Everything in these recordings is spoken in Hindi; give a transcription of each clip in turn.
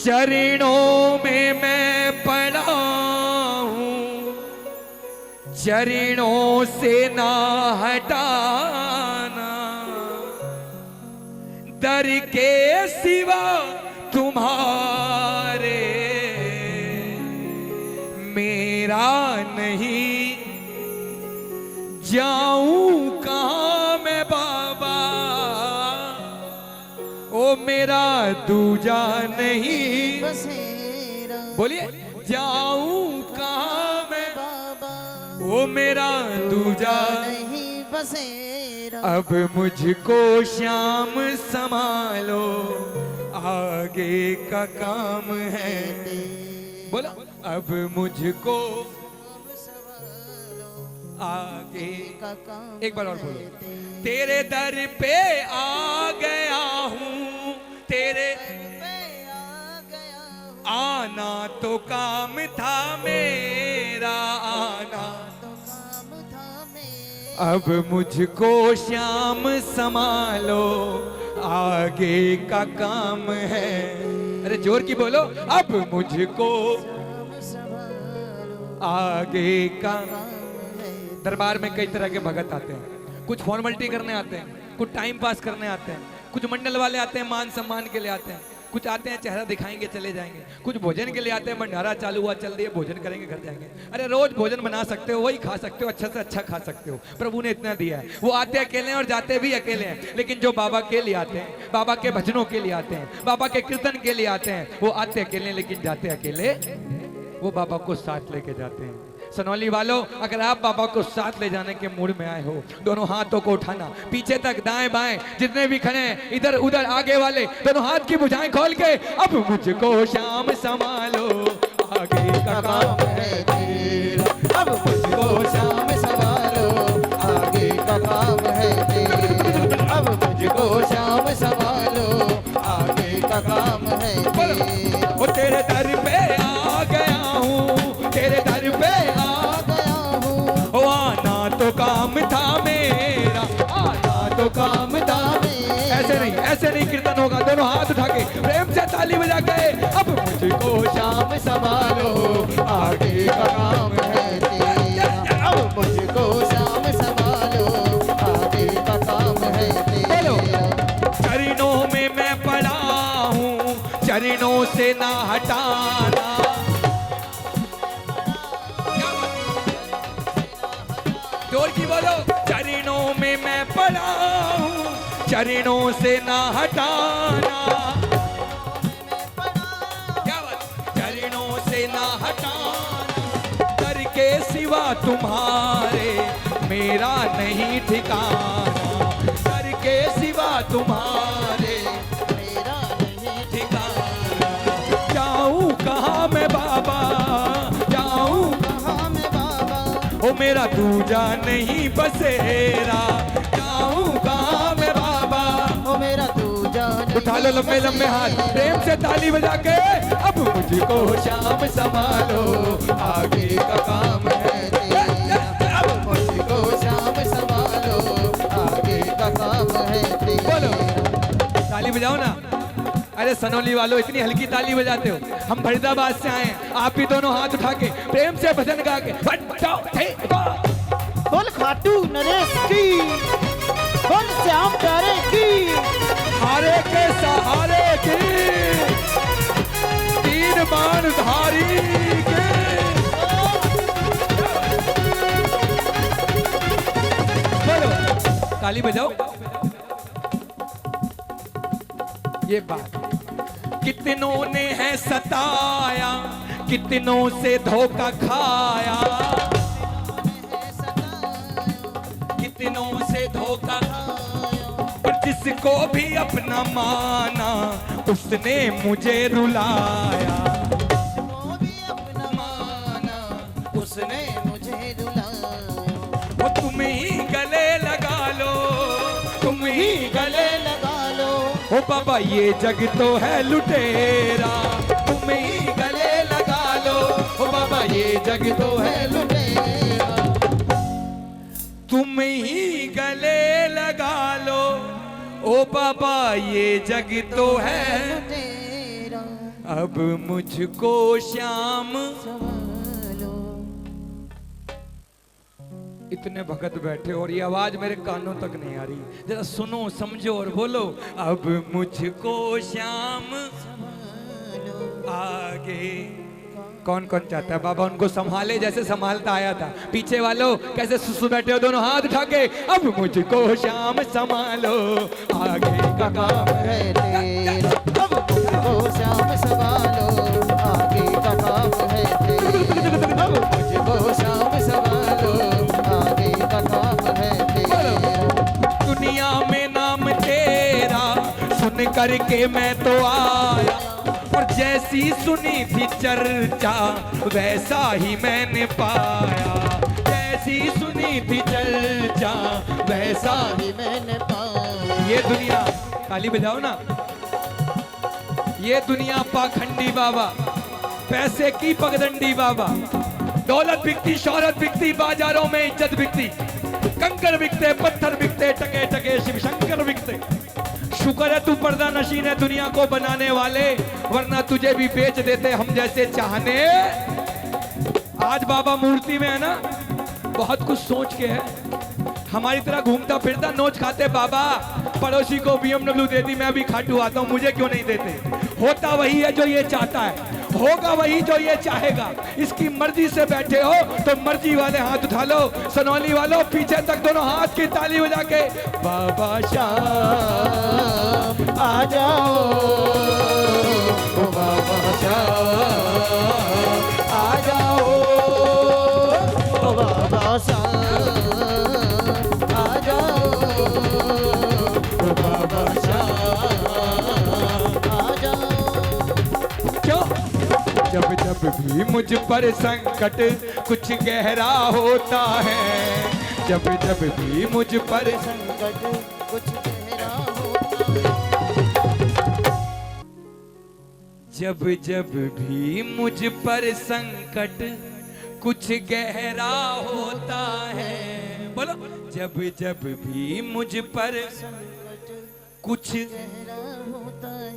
चरणों में मैं पड़ा हूँ, चरणों से ना हटाना, दर के सिवा तुम्हारे मेरा नहीं, जाऊं कहाँ मैं बाबा, ओ मेरा दूजा नहीं बसेरा। बोलिए, जाऊं कहाँ मैं बाबा, ओ मेरा दूजा नहीं बसेरा। अब मुझको श्याम संभालो, आगे का काम है। बोलो, अब मुझको आगे का काम। एक बार और बोलो, तेरे दर पे आ गया हूँ, तेरे पे आ गया हूँ, आना तो काम था मेरा, आना तो काम था मेरा। अब मुझको श्याम संभालो, आगे का काम है। अरे जोर की बोलो, अब मुझको आगे का। दरबार में कई तरह के भगत आते हैं, कुछ फॉर्मेलिटी करने आते हैं, कुछ टाइम पास करने आते हैं, कुछ मंडल वाले आते हैं मान सम्मान के लिए आते हैं, कुछ आते हैं चेहरा दिखाएंगे चले जाएंगे, कुछ भोजन के लिए आते हैं, भंडारा चालू हुआ चल दिए भोजन करेंगे घर जाएंगे। अरे रोज भोजन बना सकते हो, वही खा सकते हो, अच्छा से अच्छा खा सकते हो, प्रभु ने इतना दिया है। वो आते अकेले हैं और जाते भी अकेले हैं, लेकिन जो बाबा के लिए आते हैं, बाबा के भजनों के लिए आते हैं, बाबा के कीर्तन के लिए आते हैं, वो आते अकेले हैं लेकिन जाते अकेले, वो बाबा को साथ लेके जाते हैं। सनौली वालों, अगर आप बाबा को साथ ले जाने के मूड में आए हो, दोनों हाथों को उठाना, पीछे तक दाएं बाएं जितने भी खड़े हैं, इधर उधर आगे वाले, दोनों हाथ की भुजाएं खोल के, अब मुझको श्याम संभालो, आगे का काम है तेरा। अब मुझको श्याम संभालो, आगे का काम है तेरा। अब मुझको श्याम संभालो, आगे का काम है तेरा। वो तेरे दर पे आ गया हूँ, तेरे दर पे आ गया हूँ, ओ आना तो काम था मेरा, आना तो काम था। ऐसे नहीं, ऐसे नहीं कीर्तन होगा, दोनों हाथ उठा के प्रेम से ताली बजा के, अब मुझको श्याम संभालो, आगे का काम है तेरा। अब मुझको श्याम संभालो, आगे का काम है तेरा। चरणों में मैं पड़ा हूँ, चरणों से ना हटाना। जोर की बोलो, चरणों में मैं पड़ा हूँ, चरणों से ना हटाना। क्या बात, चरणों से ना हटाना, दर के सिवा तुम्हारे मेरा नहीं ठिकाना, दर के सिवा तुम्हारे मेरा नहीं ठिकाना। जाऊं कहाँ मैं बाबा, जाऊं कहाँ मैं बाबा, ओ मेरा दूजा नहीं बसेरा, जाऊं कहाँ मैं बाबा। ओ मेरा दूजा नहीं उठा लो लंबे लंबे हाथ, प्रेम से ताली बजा के, अब मुझको श्याम संभालो, आगे का काम है तेरा। अब मुझको श्याम संभालो, आगे का काम है तेरा। बोलो, ताली बजाओ ना। अरे सनौली वालों, इतनी हल्की ताली बजाते हो, हम फरीदाबाद से आए हैं, आप भी दोनों हाथ उठा के प्रेम से भजन गा के बोल खाटू नरेश की, बोल श्याम प्यारे की, हारे के सहारे की, तीन बाण धारी के। बोलो, ताली बजाओ। ये बात, कितनों ने है सताया, कितनों से धोखा खाया, कितनों से धोखा, पर जिसको भी अपना माना, उसने मुझे रुलाया, वो भी अपना माना, उसने मुझे रुलाया। वो तुम ही गले लगा लो, तुम ही गले लगा लो, ओ बाबा ये जग तो है लुटेरा, तुम ही गले लगा लो, ओ बाबा ये जग तो है लुटेरा, तुम ही गले लगा लो, ओ बाबा ये जग तो है। तेरा। अब मुझको श्याम। संभालो। इतने भगत बैठे और ये आवाज मेरे कानों तक नहीं आ रही, जरा सुनो समझो और बोलो। अब मुझको श्याम आगे। कौन कौन चाहता है बाबा उनको संभाले जैसे संभालता आया था? पीछे वालों कैसे सुसु बैठे हो, दोनों हाथ उठा के। अब मुझको श्याम संभालो, आगे का काम है तेरा, अब मुझको श्याम संभालो, आगे का काम है तेरा। अब मुझको श्याम संभालो, आगे का काम है तेरा। दुनिया में नाम तेरा सुन करके मैं तो आया, और जैसी सुनी थी चर्चा वैसा ही मैंने पाया। जैसी सुनी थी चर्चा वैसा ही। मैंने पाया। ये दुनिया, ताली बजाओ ना। ये दुनिया पाखंडी बाबा, पैसे की पगडंडी बाबा। दौलत बिकती, शौहरत बिकती, बाजारों में इज्जत बिकती, कंकड़ बिकते, पत्थर बिकते, टके टके शिव शंकर बिकते। शुक्र है तू पर्दा नशीन है दुनिया को बनाने वाले, वरना तुझे भी बेच देते हम जैसे चाहने। आज बाबा मूर्ति में है ना, बहुत कुछ सोच के है। हमारी तरह घूमता फिरता नोच खाते बाबा, पड़ोसी को BMW दे दी, मैं भी खाटू आता हूँ, मुझे क्यों नहीं देते? होता वही है जो ये चाहता है, होगा वही जो ये चाहेगा। इसकी मर्जी से बैठे हो तो मर्जी वाले हाथ उठा लो। सनौली वालों पीछे तक दोनों हाथ की ताली बजा के बाबा श्याम आ जाओ, ओ बाबा श्याम आ जाओ, ओ बाबा श्याम आ जाओ, ओ बाबा श्याम आ जाओ। क्यों? जब जब भी मुझ पर संकट कुछ गहरा होता है, जब जब भी मुझ पर संकट कुछ गहरा होता है, जब जब भी मुझ पर संकट कुछ गहरा होता है। बोलो, जब जब भी मुझ पर कुछ गहरा होता है,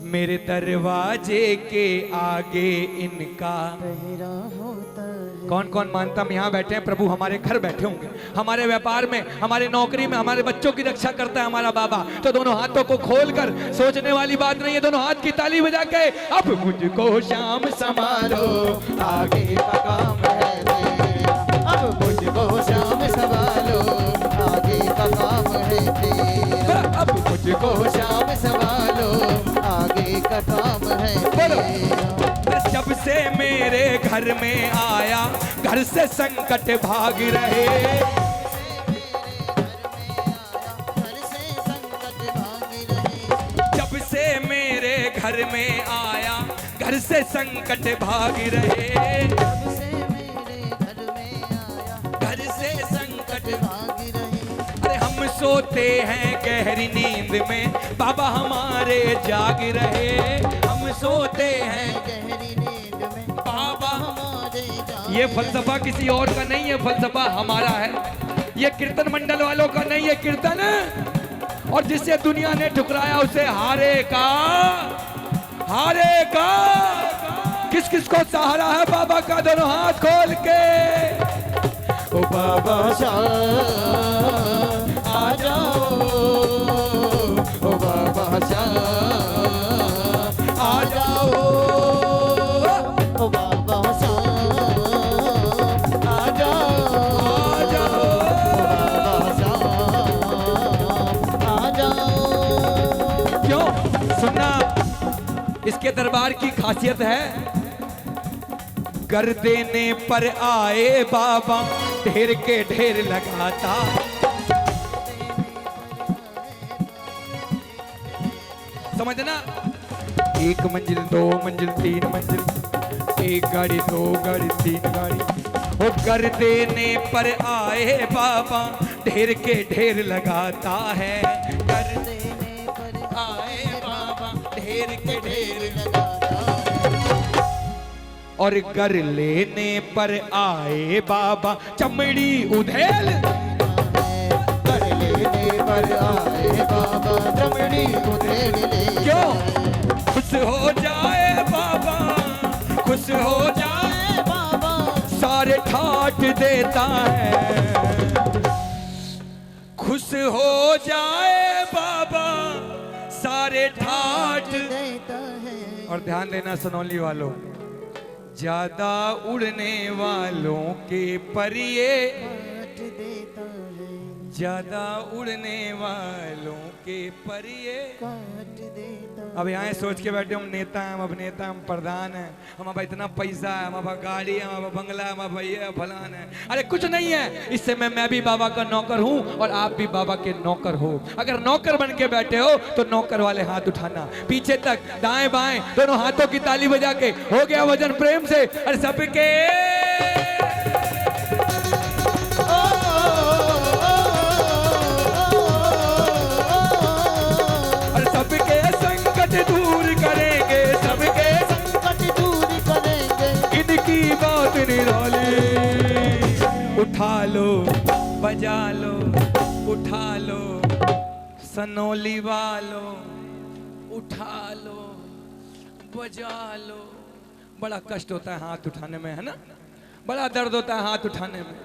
मेरे दरवाजे के आगे इनका गहरा होता है। कौन कौन मानता हम यहाँ बैठे हैं, प्रभु हमारे घर बैठे होंगे, हमारे व्यापार में, हमारे नौकरी में, हमारे बच्चों की रक्षा करता है हमारा बाबा। तो दोनों हाथों को खोलकर, सोचने वाली बात नहीं है, दोनों हाथ की ताली बजा के अब मुझको श्याम संभालो, आगे का काम है तेरा। अब मुझको श्याम संभालो, आगे का काम है तेरा। अब मुझको श्याम संभालो, आगे का काम है तेरा। जब से मेरे घर में आया, घर से संकट भाग रहे। जब से मेरे घर में आया, घर से संकट भाग रहे। जब से मेरे घर में आया, घर से संकट भाग रहे। अरे हम सोते हैं गहरी नींद में, बाबा हमारे जाग रहे। हम सोते हैं गहरी नींद में, बाबा हमारे जाग। ये फलसफा किसी और का नहीं है, फलसफा हमारा है। ये कीर्तन मंडल वालों का नहीं है कीर्तन, और जिसे दुनिया ने ठुकराया उसे हारेगा, हारेगा। किस किस को सहारा है बाबा का? दोनों हाथ खोल के ओ बाबा श्याम आ जाओ, ओ बाबा श्याम आ जाओ, ओ बाबा श्याम आ जाओ, आ जाओ। ओ बाबा श्याम आ जाओ। क्यों? सुनना, इसके दरबार की खासियत है, कर देने पर आए बाबा ढेर के ढेर लगाता। समझना, एक मंजिल, दो मंजिल, तीन मंजिल, एक गाड़ी, दो गाड़ी, तीन गाड़ी। वो कर देने पर आए बाबा ढेर के ढेर लगाता है। कर देने पर आए बाबा ढेर के ढेर लगाता है। और कर लेने पर आए बाबा चमड़ी उधेल। कर लेने पर आए बाबा चमड़ी उधेल ले। क्यों? खुश हो जाए देता है। खुश हो जाए बाबा सारे ठाठ देता है। और ध्यान देना सनौली वालों, ज्यादा उड़ने वालों के परिये काट देता है। ज्यादा उड़ने वालों के परिये काट देता है। अब यहाँ सोच के बैठे हम नेता हैं, हम अभिनेता हैं, हम प्रधान हैं, हमारा इतना पैसा है, हमारा गाड़ी है, हमारा बंगला है, हमारा ये है, फलान है। अरे कुछ नहीं है, इससे मैं भी बाबा का नौकर हूँ और आप भी बाबा के नौकर हो। अगर नौकर बन के बैठे हो तो नौकर वाले हाथ उठाना, पीछे तक दाएं बाएं दोनों हाथों की ताली बजा के हो गया वजन प्रेम से। अरे सबके सबके संकट दूर करेंगे, सबके संकट दूर करेंगे। इनकी बात निराली। उठा लो बजा लो उठा लो सनौली वालों, उठा लो बजा लो। बड़ा कष्ट होता है हाथ उठाने में, है ना, बड़ा दर्द होता है हाथ उठाने में।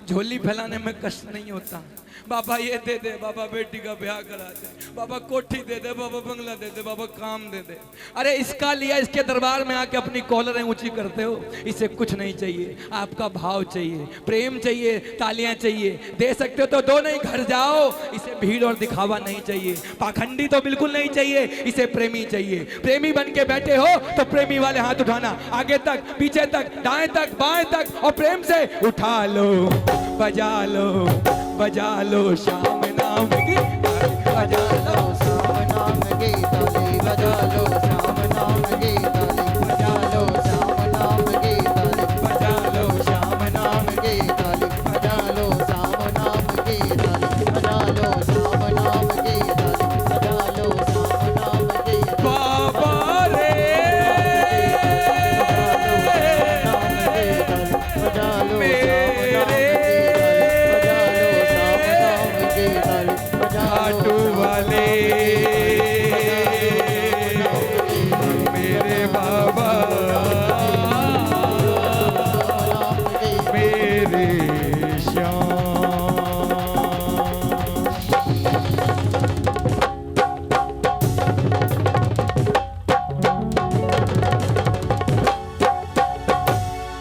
झोली फैलाने में कष्ट नहीं होता। बाबा ये दे दे, बाबा बेटी का ब्याह करा दे, बाबा कोठी दे दे, बाबा बंगला दे दे, बाबा काम दे दे। अरे इसका लिया, इसके दरबार में आके अपनी कॉलरें ऊंची करते हो। इसे कुछ नहीं चाहिए, आपका भाव चाहिए, प्रेम चाहिए, तालियां चाहिए। दे सकते हो तो दो, नहीं घर जाओ। इसे भीड़ और दिखावा नहीं चाहिए, पाखंडी तो बिल्कुल नहीं चाहिए, इसे प्रेमी चाहिए। प्रेमी बन के बैठे हो तो प्रेमी वाले हाथ उठाना, आगे तक पीछे तक दाएं तक बाएं तक, और प्रेम से उठा लो बजा लो, बजा लो श्याम नाम की बजा